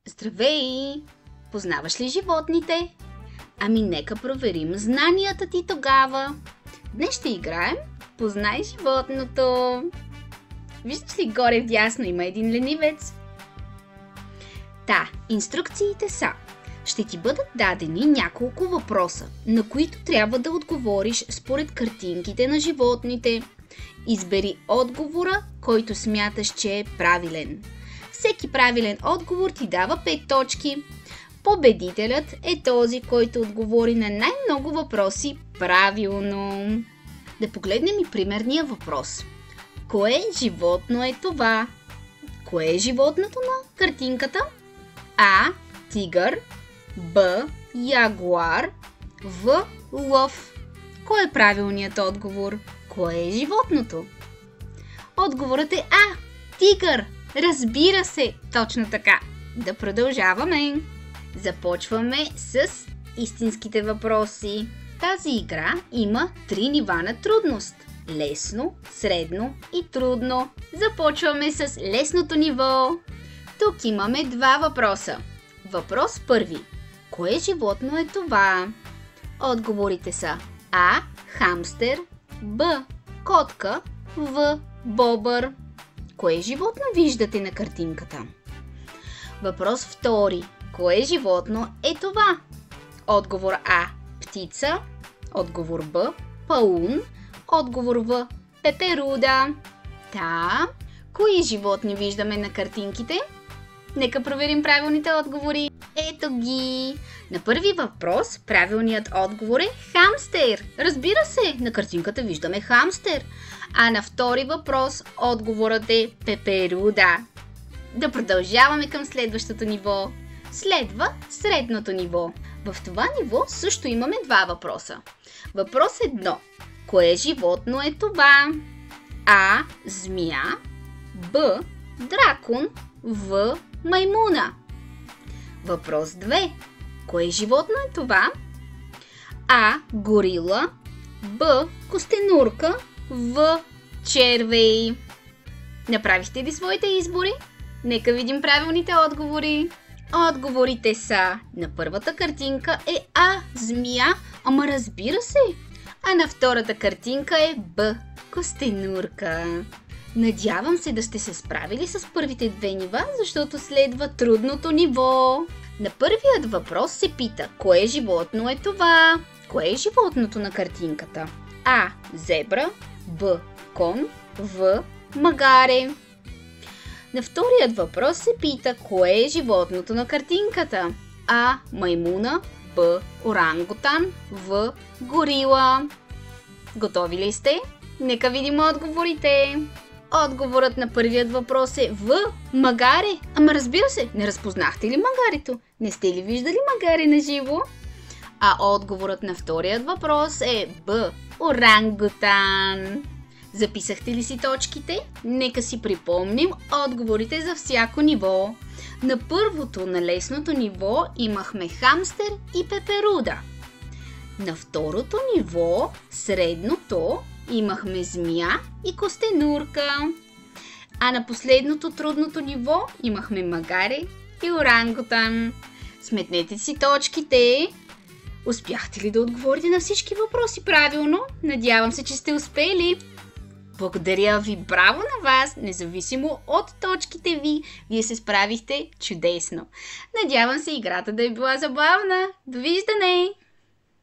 Здравей! Познаваш ли животните? Ами нека проверим знанията ти тогава. Днес ще играем Познай животното. Виждаш ли горе вдясно има един ленивец? Инструкциите са: ще ти бъдат дадени няколко въпроса, на които трябва да отговориш според картинките на животните. Избери отговора, който смяташ, че е правилен. Всеки правилен отговор ти дава 5 точки. Победителят е този, който отговори на най-много въпроси правилно. Да погледнем и примерния въпрос. Кое животно е това? Кое е животното на картинката? А. Тигър. Б. Ягуар. В. Лъв. Кой е правилният отговор? Кое е животното? Отговорът е А. Тигър. Разбира се, точно така. Да продължаваме. Започваме с истинските въпроси. Тази игра има 3 нива на трудност. Лесно, средно и трудно. Започваме с лесното ниво. Тук имаме 2 въпроса. Въпрос първи. Кое животно е това? Отговорите са А. Хамстер. Б. Котка. В. Бобър. Кое животно виждате на картинката? Въпрос втори. Кое животно е това? Отговор А. Птица. Отговор Б. Паун. Отговор В. Пеперуда. Кои животни виждаме на картинките? Нека проверим правилните отговори. Ето ги! На първи въпрос правилният отговор е хамстер. Разбира се, на картинката виждаме хамстер. А на втори въпрос отговорът е пеперуда. Да продължаваме към следващото ниво. Следва средното ниво. В това ниво също имаме 2 въпроса. Въпрос 1. Кое животно е това? А. Змия. Б. Дракон. В. Маймуна. Въпрос 2. Кое животно е това? А. Горила. Б. Костенурка. В. Червей. Направихте ли своите избори? Нека видим правилните отговори. Отговорите са: на първата картинка е А. Змия, ама разбира се. А на втората картинка е Б. Костенурка. Надявам се да сте се справили с първите 2 нива, защото следва трудното ниво. На първият въпрос се пита: кое животно е това? Кое е животното на картинката? А. Зебра. Б. Кон. В. Магаре. На вторият въпрос се пита: кое е животното на картинката? А. Маймуна. Б. Орангутан. В. Горила. Готови ли сте? Нека видим отговорите. Отговорът на първият въпрос е В. Магаре. Ама разбира се, не разпознахте ли магарето? Не сте ли виждали магаре на живо? А отговорът на вторият въпрос е Б. Орангутан. Записахте ли си точките? Нека си припомним отговорите за всяко ниво. На първото, на лесното ниво, имахме хамстер и пеперуда. На второто ниво, средното, имахме змия и костенурка. А на последното, трудното ниво, имахме магаре и орангутан. Сметнете си точките. Успяхте ли да отговорите на всички въпроси правилно? Надявам се, че сте успели. Благодаря ви, браво на вас, независимо от точките ви. Вие се справихте чудесно. Надявам се играта да е била забавна. Довиждане!